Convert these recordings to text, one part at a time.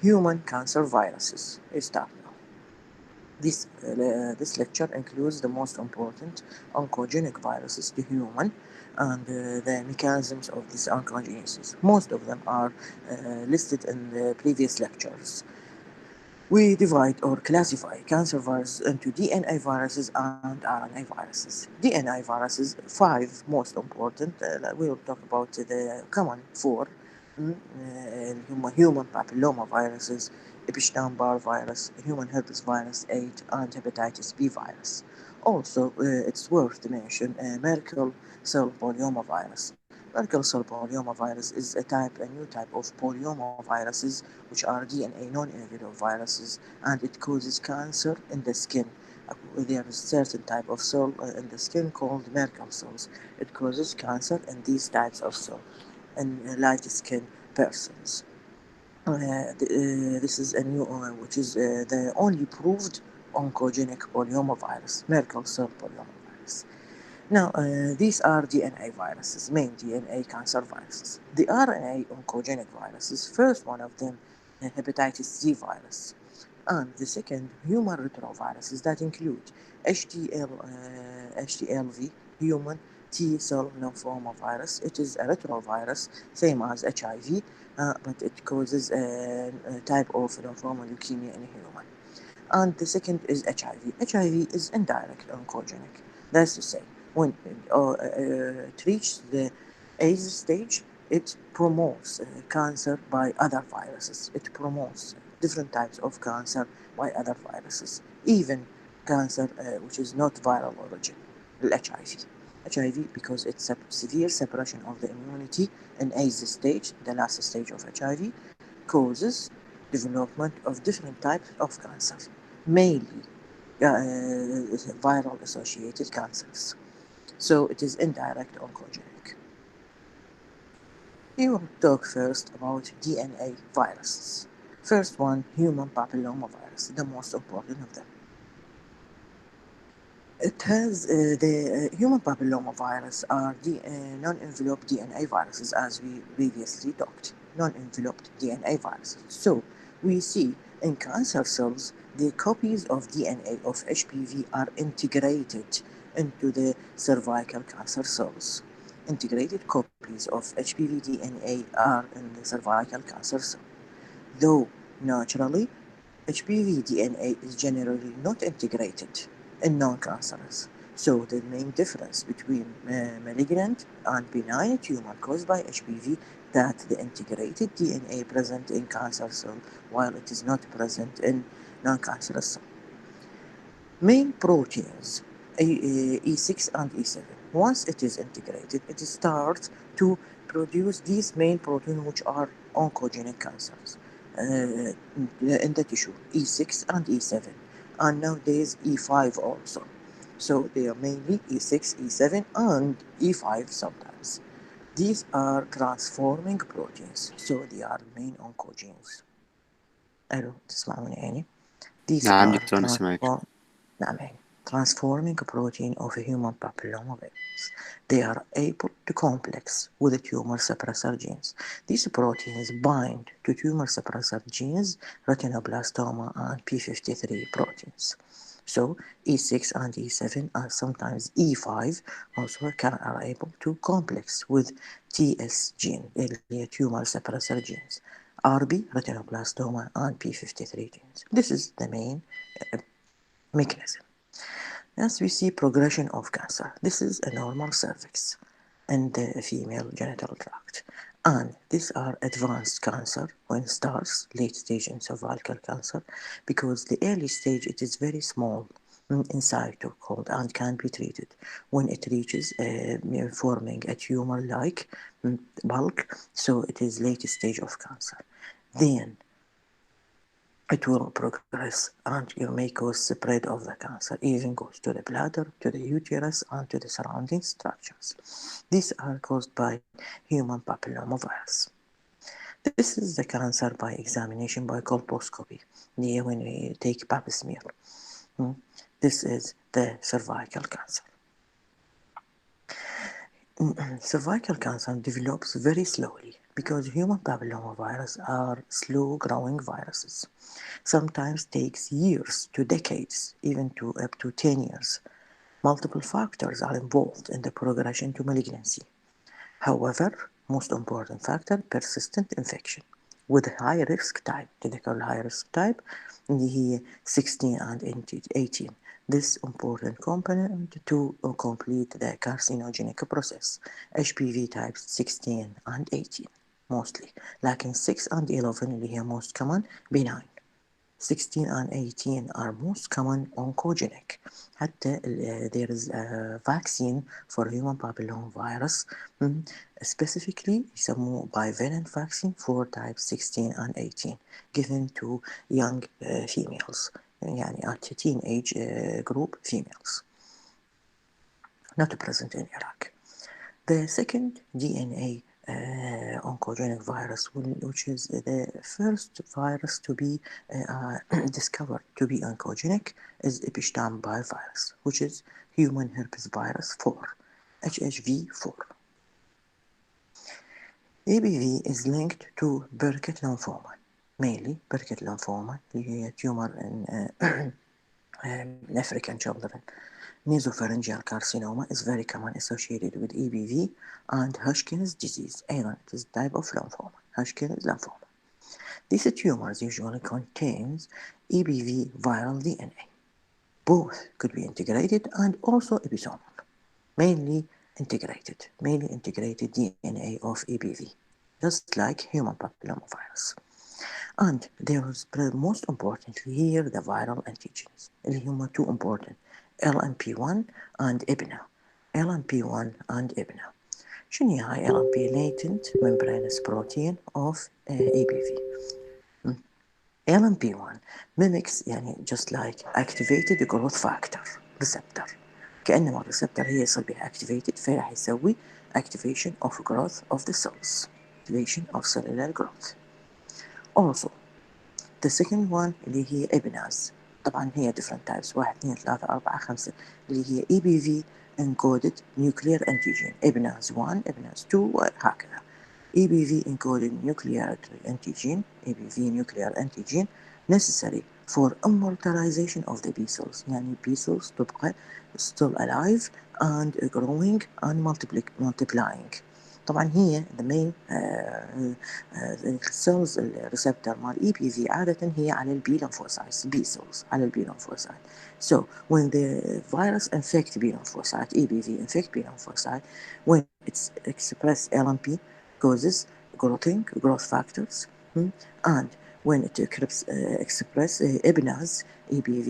Human cancer viruses. We start now. This lecture includes the most important oncogenic viruses to human and the mechanisms of these oncogenesis. Most of them are listed in the previous lectures. We divide or classify cancer viruses into DNA viruses and RNA viruses. DNA viruses, five most important. We will talk about the common four: human papillomaviruses, Epstein-Barr virus, human herpesvirus 8, and hepatitis B virus. Also, it's worth to mention Merkel cell polyomavirus. Merkel cell polyomavirus is a new type of polyomaviruses, which are DNA non-envelope viruses, and it causes cancer in the skin. There is a certain type of cell in the skin called Merkel cells. It causes cancer in these types of cells in light skin persons. This is a new, which is the only proved oncogenic polyomavirus, Merkel cell polyomavirus. Now, these are DNA viruses, main DNA cancer viruses. The RNA oncogenic viruses, first one of them, hepatitis C virus, and the second, human retroviruses that include HTLV, human T cell lymphoma virus. It is a retrovirus, same as HIV, but it causes a type of lymphoma leukemia in human. And the second is HIV. HIV is indirect oncogenic. That's to say, when it reaches the AIDS stage, it promotes cancer by other viruses. It promotes different types of cancer by other viruses, even cancer which is not viral origin, HIV. HIV, because it's a severe suppression of the immunity in AIDS stage, the last stage of HIV, causes development of different types of cancer, mainly viral associated cancers. So it is indirect oncogenic. We will talk first about DNA viruses. First one, human papillomavirus, the most important of them. It has the human papillomavirus are the non-enveloped DNA viruses, as we previously talked. Non-enveloped DNA viruses. So we see in cancer cells the copies of DNA of HPV are integrated into the cervical cancer cells. Integrated copies of HPV DNA are in the cervical cancer cell. Though naturally HPV DNA is generally not integrated in non-cancerous. So the main difference between malignant and benign tumor caused by HPV that the integrated DNA present in cancer cell while it is not present in non-cancerous cell. Main proteins E6 and E7. Once it is integrated, it starts to produce these main proteins which are oncogenic cancers in the tissue, E6 and E7, and nowadays E5 also. So they are mainly E6, E7, and E5 sometimes. These are transforming proteins, so they are main oncogenes. ألو تسمعوني يعني؟ These نعم are دكتور نسمعك. نعم transforming a protein of a human papillomavirus. They are able to complex with the tumor suppressor genes. These proteins bind to tumor suppressor genes, retinoblastoma and p53 proteins. So E6 and E7 and sometimes E5 also are able to complex with TS gene, earlier tumor suppressor genes, RB, retinoblastoma, and p53 genes. This is the main uh, mechanism. As we see progression of cancer, this is a normal cervix in the female genital tract. And these are advanced cancer when it starts, late stage in cervical cancer, because the early stage it is very small inside called and can be treated. When it reaches forming a tumor-like bulk, so it is late stage of cancer. Then it will progress and you may cause spread of the cancer, even goes to the bladder, to the uterus, and to the surrounding structures. These are caused by human papillomavirus. This is the cancer by examination by colposcopy, when we take pap smear. This is the cervical cancer. Cervical cancer develops very slowly because human papillomavirus are slow-growing viruses. Sometimes takes years to decades, even to up to 10 years. Multiple factors are involved in the progression to malignancy. However, most important factor, persistent infection with high risk type. تذكر high risk type اللي هي 16 and 18. This important component to complete the carcinogenic process. HPV types 16 and 18 mostly. لكن 6 and 11 اللي هي most common benign. 16 and 18 are most common oncogenic. حتى there is a vaccine for human papillomavirus specifically يسموه bivalent vaccine for type 16 and 18 given to young females يعني at teenage group females not present in Iraq. The second DNA oncogenic virus, which is the first virus to be discovered to be oncogenic, is Epstein-Barr virus, which is human herpesvirus 4, HHV4. EBV is linked to Burkitt lymphoma, mainly Burkitt lymphoma, a tumor in African children. Nasopharyngeal carcinoma is very common associated with EBV and Hodgkin's disease. أيضا it is a type of lymphoma, Hodgkin's lymphoma. These tumors usually contains EBV viral DNA. Both could be integrated and also episomal, mainly integrated DNA of EBV, just like human papillomavirus. And there is most importantly here the viral antigens اللي هم two important LMP1 and IBNA. LMP1 and IBNA. شنو هاي LMP latent membranous protein of EBV. LMP1 mimics يعني just like activated growth factor receptor. كأنما الريسبتور هي يصير بها activated فراح يسوي activation of growth of the cells. Activation of cellular growth. Also the second one اللي هي إبناز. طبعا هي different types 1 2 3 4 5 اللي هي EBV encoded nuclear antigen إبناز 1 إبناز 2 وهكذا. EBV encoded nuclear antigen EBV nuclear antigen necessary for immortalization of the B cells يعني B cells تبقى still alive and growing and multiplying. طبعا هي the main cells الريسبتور مال EBV عادة هي على البي lymphocytes B cells على البي lymphocyte. So when the virus infect B lymphocyte EBV infect B lymphocyte when it's express LMP causes growth factors and when it express EBNAS EBV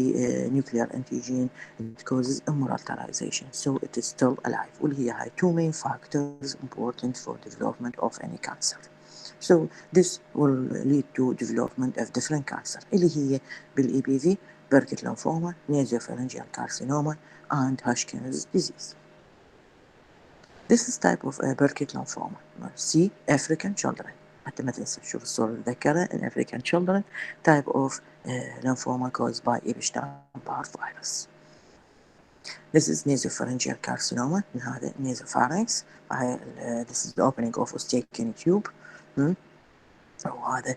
nuclear antigen it causes immortalization so it is still alive واللي هي two main factors important for development of any cancer. So this will lead to development of different cancer اللي هي بالEBV Burkitt lymphoma, nasopharyngeal carcinoma and Hodgkin's disease. This is type of Burkitt lymphoma. See African children. حتى ما تنسى تشوف الصورة الذكرة in African children type of lymphoma caused by Epstein-Barr virus. This is nasopharyngeal carcinoma. هذا nasopharynx. This is the opening of osteokin tube. وهذا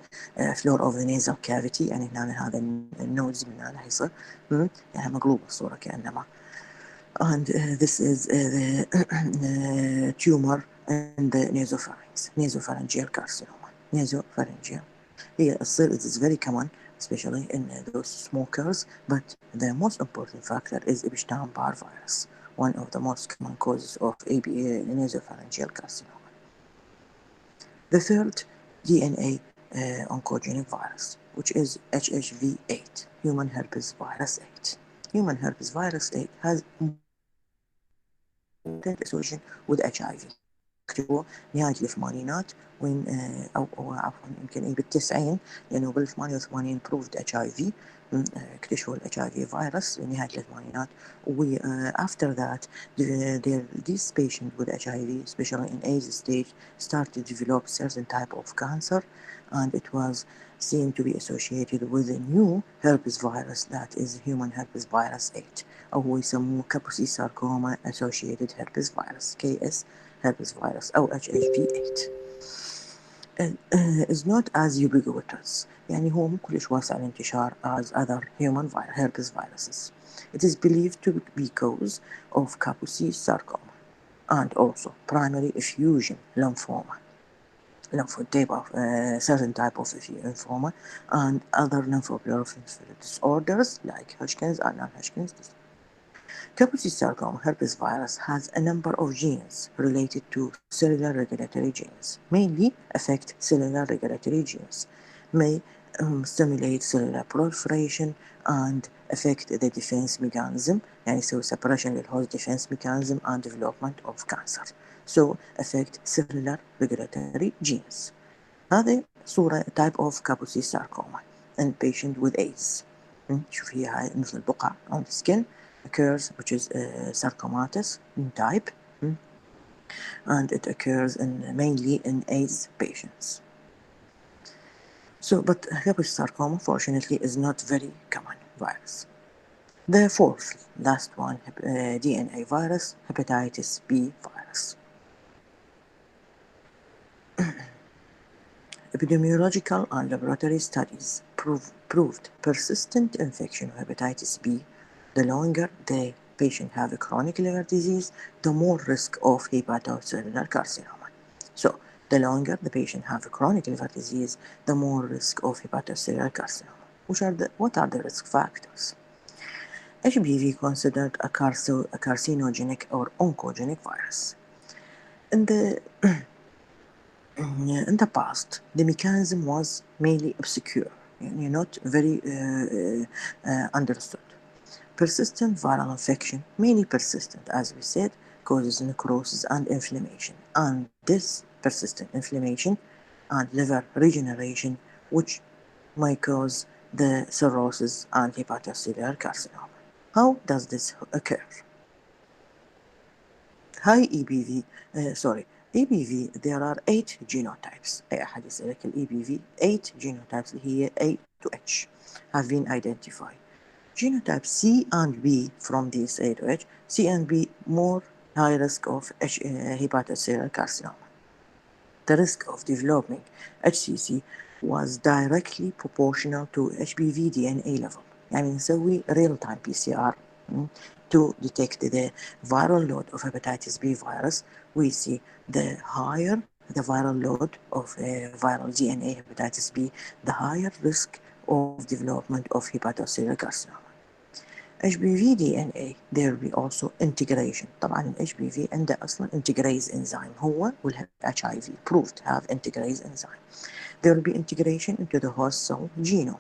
floor of the nasal cavity يعني هنا هذا النوز من هنا يصير يعني مقلوبة الصورة كأنما. And this is the tumor in the nasopharynx, nasopharyngeal carcinoma, nasopharyngeal. Here, it is very common, especially in those smokers, but the most important factor is Epstein-Barr virus, one of the most common causes of nasopharyngeal carcinoma. The third DNA oncogenic virus, which is HHV8, human herpesvirus 8. Human herpesvirus 8 has association with HIV. اكتشفوه نهاية الثمانينات وين أو عفوا يمكن بالتسعين لأنه بال88 proved HIV اكتشفوا HIV virus نهاية الثمانينات و after that these patients with HIV especially in AIDS stage start to develop certain type of cancer and it was seen to be associated with a new herpes virus that is human herpes virus 8 أو هو يسموه Kaposi sarcoma associated herpes virus KS herpes virus أو HHV8. is not as ubiquitous. يعني هو مو كلش واسع الانتشار as other human herpes viruses. It is believed to be cause of Kaposi sarcoma and also primary effusion lymphoma, certain type of lymphoma, and other lymphoproliferative disorders like Hodgkin's and non-Hodgkin's disease. Kaposi sarcoma herpes virus has a number of genes related to cellular regulatory genes, mainly affect cellular regulatory genes, may stimulate cellular proliferation and affect the defense mechanism, يعني يسوي suppression للhost defense mechanism and development of cancer. So affect cellular regulatory genes. هذه صورة type of Kaposi sarcoma in patient with AIDS. شوفي هاي مثل البقع on the skin occurs, which is sarcomatous in type, and it occurs mainly in AIDS patients. So, but Kaposi sarcoma, fortunately, is not very common virus. The fourth, last one, DNA virus, hepatitis B virus. Epidemiological and laboratory studies proved persistent infection of hepatitis B. The longer the patient have a chronic liver disease, the more risk of hepatocellular carcinoma. So, the longer the patient have a chronic liver disease, the more risk of hepatocellular carcinoma. What are the risk factors? HBV considered a carcinogenic or oncogenic virus. In the in the past, the mechanism was mainly obscure, not very understood. Persistent viral infection, mainly persistent, as we said, causes necrosis and inflammation. And this persistent inflammation and liver regeneration, which may cause the cirrhosis and hepatocellular carcinoma. How does this occur? High EBV EBV there are 8 genotypes. أي أحد يسألك ال EBV 8 genotypes اللي هي A to H have been identified. Genotype C and B from these A to H, C and B more high risk of hepatocellular carcinoma. The risk of developing HCC was directly proportional to HBV DNA level. يعني نسوي real time PCR to detect the viral load of hepatitis B virus. We see the higher the viral load of viral DNA hepatitis B, the higher risk of development of hepatocellular carcinoma. HBV DNA there will be also integration. طبعا ال HBV عنده أصلا integrase enzyme هو وال HIV proved have integrase enzyme. There will be integration into the host cell genome,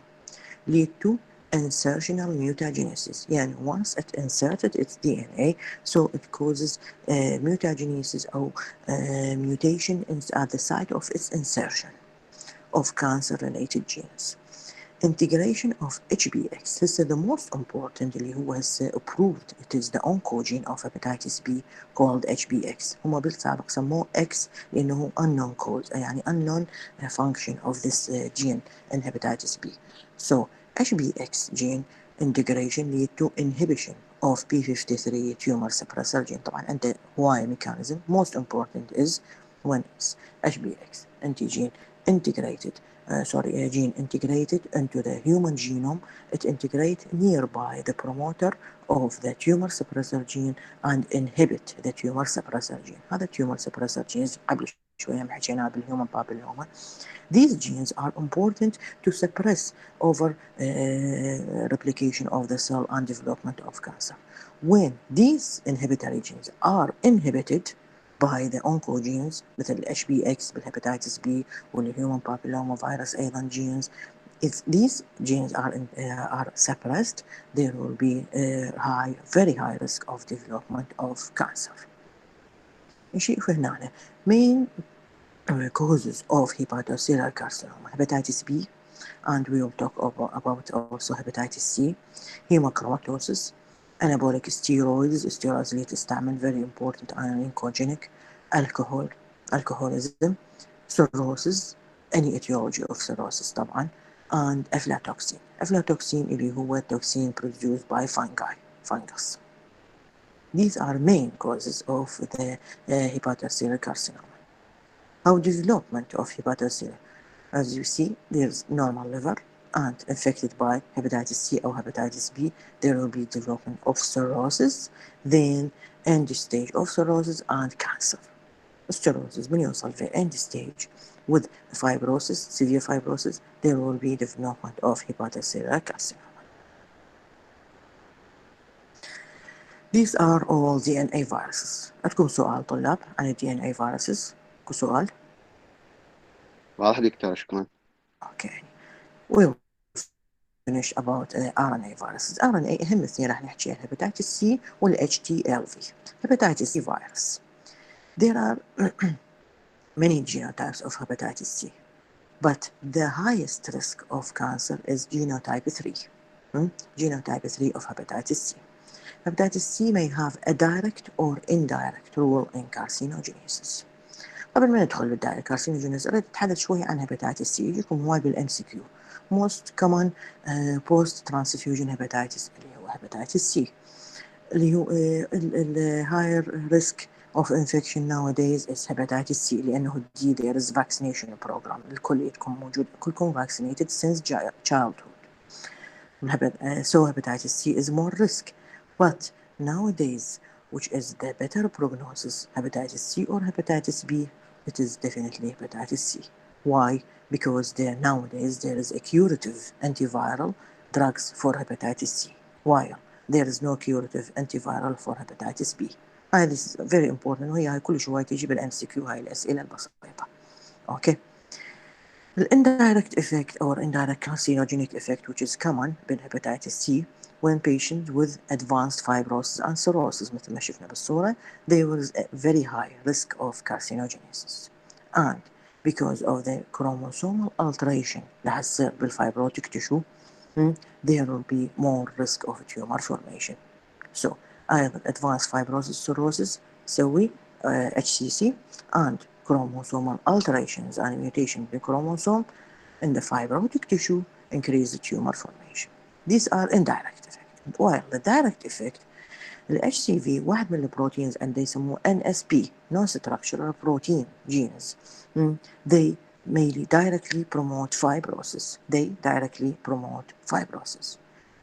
lead to insertional mutagenesis. يعني once it inserted its DNA, so it causes mutagenesis or mutation at the site of its insertion of cancer-related genes. Integration of HBX. This is the most important اللي هو هسه approved. It is the oncogene of hepatitis B called HBX. هم بالسابق سموه X لأنه unknown cause يعني unknown function of this gene in hepatitis B. So HBX gene integration lead to inhibition of P53 tumor suppressor gene. طبعا عنده هواية mechanism. Most important is when it's HBX antigen integrated gene integrated into the human genome, it integrates nearby the promoter of the tumor suppressor gene and inhibit the tumor suppressor gene. هذا tumor suppressor genes قبل شوية حكينا بالhuman papilloma. These genes are important to suppress over replication of the cell and development of cancer. When these inhibitory genes are inhibited by the oncogenes مثل HBX بالhepatitis B والhuman papilloma virus أيضا genes, if these genes are suppressed, there will be a very high risk of development of cancer. نشوف هنا main causes of hepatocellular carcinoma, hepatitis B, and we will talk about also hepatitis C, hemochromatosis, anabolic steroids اللي تستعمل very important oncogenic, alcoholism, cirrhosis, any etiology of cirrhosis طبعا, and aflatoxin. Aflatoxin اللي هو toxin produced by fungus. These are main causes of the hepatocellular carcinoma. How development of hepatocellular. As you see, there's normal liver and infected by hepatitis C or hepatitis B, there will be development of cirrhosis, then end stage of cirrhosis and cancer. Cirrhosis من يوصل في end stage with fibrosis, severe fibrosis, there will be development of hepatocellular carcinoma. These are all DNA viruses. عندكم سؤال طلاب عن ال DNA viruses؟ عندكم سؤال؟ واضح دكتور، شكرا. Okay. We'll finish about RNA viruses. RNA أهم اثنين راح نحكي عن hepatitis C وال HTLV. Hepatitis C virus. There are many genotypes of hepatitis C, but the highest risk of cancer is genotype 3. Genotype 3 of hepatitis C. Hepatitis C may have a direct or indirect role in carcinogenesis. قبل ما ندخل بالدايركت كارسينوجينيز اريد اتحدث شوي عن هيباتيتس سي. يجيكم هواي بالام سي كيو. موست كومن بوست ترانسفيوجن هيباتيتس اللي هو هيباتيتس سي اللي هو الهاير ريسك of infection nowadays is hepatitis C لأنه دي there is vaccination program الكليتكم موجود كلكم vaccinated since childhood. So hepatitis C is more risk, but nowadays, which is the better prognosis, hepatitis C or hepatitis B, it is definitely hepatitis C. Why? Because nowadays there is a curative antiviral drugs for hepatitis C, while there is no curative antiviral for hepatitis B. This is very important وهي كل شوية تجي بالام سي كيو هاي الأسئلة البسيطة. Okay. The indirect effect or indirect carcinogenic effect, which is common in hepatitis C when patients with advanced fibrosis and cirrhosis مثل ما شفنا بالصورة, there was a very high risk of carcinogenesis. And because of the chromosomal alteration اللي حتصير بالfibrotic tissue, there will be more risk of tumor formation. So either advanced fibrosis cirrhosis سوي HCC and chromosomal alterations and mutations in the chromosome in the fibrotic tissue increase the tumor formation. These are indirect effects. While the direct effect, the HCV واحد من البروتينز and they يسموه NSP non-structural protein genes. They mainly directly promote fibrosis.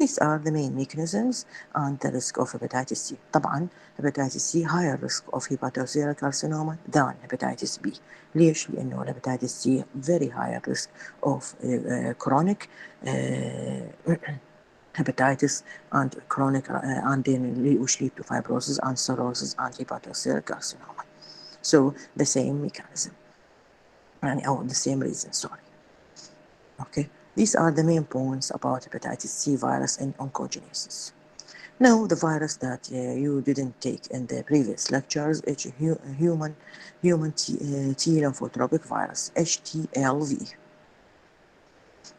These are the main mechanisms and the risk of hepatitis C. طبعا hepatitis C higher risk of hepatocellular carcinoma than hepatitis B. ليش؟ لأنه hepatitis C very higher risk of chronic hepatitis and chronic and then which lead to fibrosis and cirrhosis and hepatocellular carcinoma. So the same mechanism. The same reason, sorry. Okay, these are the main points about hepatitis C virus and oncogenesis. Now, the virus that you didn't take in the previous lectures is human T lymphotropic virus, HTLV.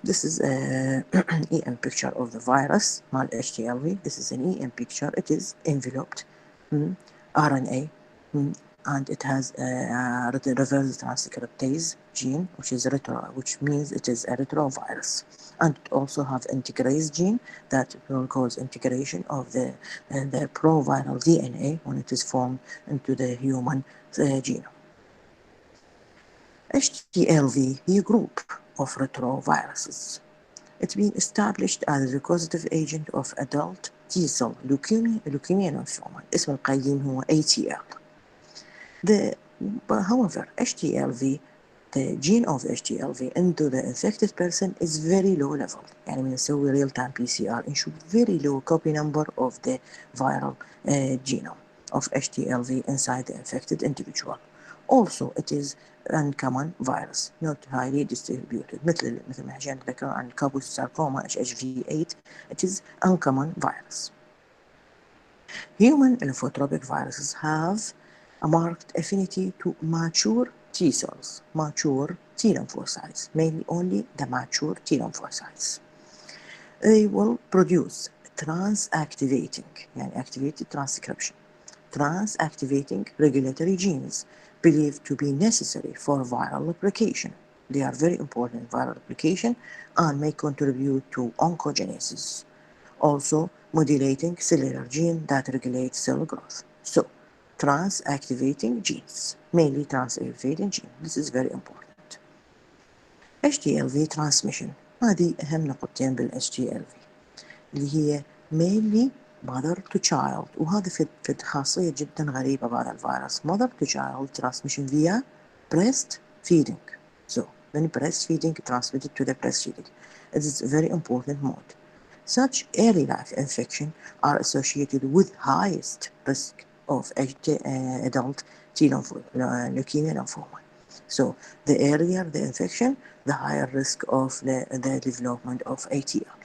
This is an EM picture of the virus, not HTLV. This is an EM picture. It is enveloped RNA, and it has a reverse transcriptase gene, which means it is a retrovirus. And it also have integrase gene that will cause integration of the proviral DNA when it is formed into the human genome. HTLV is a group of retroviruses. It's been established as a causative agent of adult T-cell leukemia lymphoma. اسم القديم هو ATL. However, HTLV, the gene of HTLV into the infected person is very low level. يعني بنسوي real time PCR نشوف very low copy number of the viral genome of HTLV inside the infected individual. Also, it is uncommon virus, not highly distributed. مثل ما حكينا نتذكر عن الكابوساركوما HHV8, it is uncommon virus. Human lymphotropic viruses have a marked affinity to mature T cells, mature T lymphocytes, mainly only the mature T lymphocytes. They will produce trans-activating, يعني activated transcription, trans-activating regulatory genes believed to be necessary for viral replication. They are very important in viral replication and may contribute to oncogenesis. Also, modulating cellular gene that regulates cell growth. So, trans-activating genes, mainly trans-activating gene. This is very important. HTLV transmission، هذه أهم نقطتين بال HTLV اللي هي mainly mother to child، وهذا في خاصية جدا غريبة بهذا الفيروس. mother to child transmission via breastfeeding. So when breastfeeding transmitted to the breastfeeding, it is a very important mode. Such early life infection are associated with highest risk of adult leukemia lymphoma. So the earlier the infection, the higher risk of the development of ATL.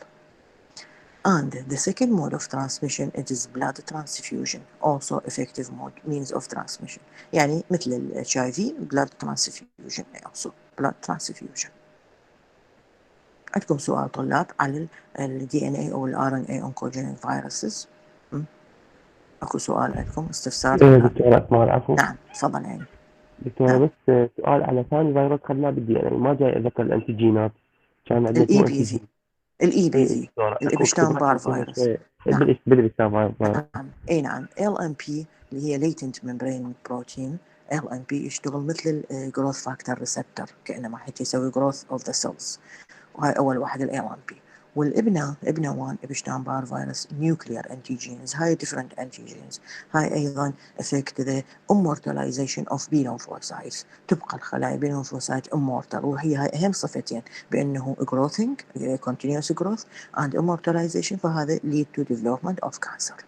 And the second mode of transmission, it is blood transfusion, also effective mode, means of transmission. يعني مثل ال HIV blood transfusion also blood transfusion. عندكم سؤال طلاب على ال DNA أو ال RNA oncogenic viruses؟ أكو سؤال عندكم استفسار طلاب؟ دكتورة أسماء العفو. نعم تفضل يعني. دكتورة نعم. بس سؤال على ثاني فيروس خلاه بالدي ان اي ما جاي ذكر الانتيجينات، كان عندنا الاي تو بي في، انتيجين. الاي بي اي في، دكتورة اكو الابشتاين اكتبها بار لي فيها فيروس. شوي نعم بالابشتاين فيروس. نعم اي نعم. ال ام بي اللي هي latent membrane protein. ال ام بي يشتغل مثل الجروث فاكتور ريسبتور، كانما حتى يسوي جروث اوف ذا سيلز، وهاي اول واحد ال ام بي. والابنه 1 ابشتاين بار فيروس نيوكليير انتيجينز، هاي ديفرنت انتيجينز، هاي ايضا افكت ذا immortalization اوف بي lymphocytes، تبقى الخلايا بي lymphocyte immortal، وهي هاي اهم صفتين بانه growing continuous growth and immortalization، فهذا lead to development of cancer.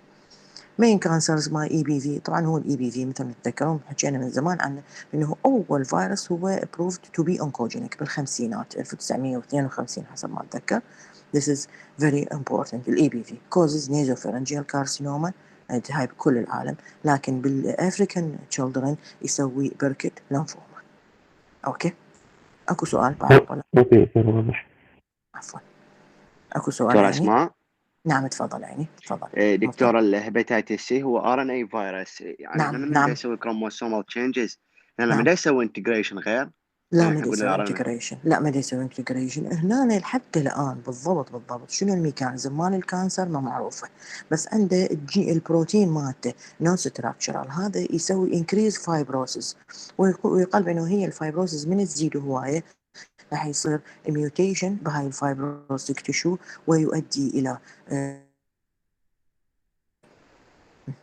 مين كانسرز ماي اي بي في، طبعا هو الاي بي في مثل ما تتذكرون حكينا من زمان عنه انه اول فيروس هو approved to be oncogenic بالخمسينات 1952 حسب ما اتذكر. This is very important. الاي بي في causes nasopharyngeal carcinoma، هاي بكل العالم، لكن بالافريكان children يسوي بركت لمفوما. اوكي اكو سؤال بعد ولا؟ عفوا اكو سؤال دكتورة يعني؟ أسماء. نعم تفضل يعني تفضل. دكتورة الهيباتيتس سي هو ار ان اي فيروس، يعني نعم احنا من دا نعم يسوي كروموسومال تشينجز، لما من نعم. دا يسوي انتجريشن غير، لا يعني ما احنا دي نقول يسوي الار ان اي. انتجريشن، لا ما دي يسوي انتجريشن هنا حتى الان بالضبط شنو الميكانيزم مال الكانسر ما معروفه، بس عنده البروتين مالته نون ستراكشرال، هذا يسوي انكريز فايبروسيس، ويقال بانه هي الفايبروسيس من تزيد هوايه راح يصير ميوتيشن بهاي الفايبروسيك تشو، ويؤدي الى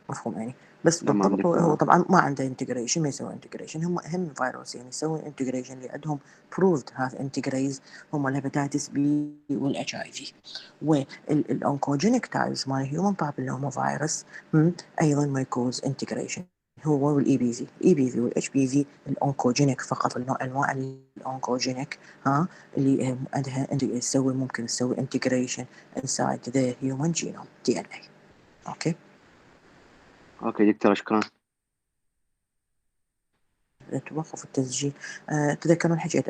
مفهوم يعني. بس تمام بالضبط هو دكتورة. طبعا ما عنده انتجريشن، ما يسوي انتجريشن. هم اهم فيروس يعني يسوي انتجريشن اللي عندهم بروفد هاف انتجريز هم الهيباتيتس بي والاتش اي في. والانكوجينيك تايبس مال هيومن بابيلوما فيروس ايضا ما يكوز انتجريشن، هو والاي بي في. الاي بي في والاتش بي في الانكوجينيك فقط، انواع الانكوجينيك اللي عندها تسوي ممكن تسوي انتجريشن inside the human genome DNA. اوكي اوكي دكتورة شكرا. توقف التسجيل. تذكرون حكيت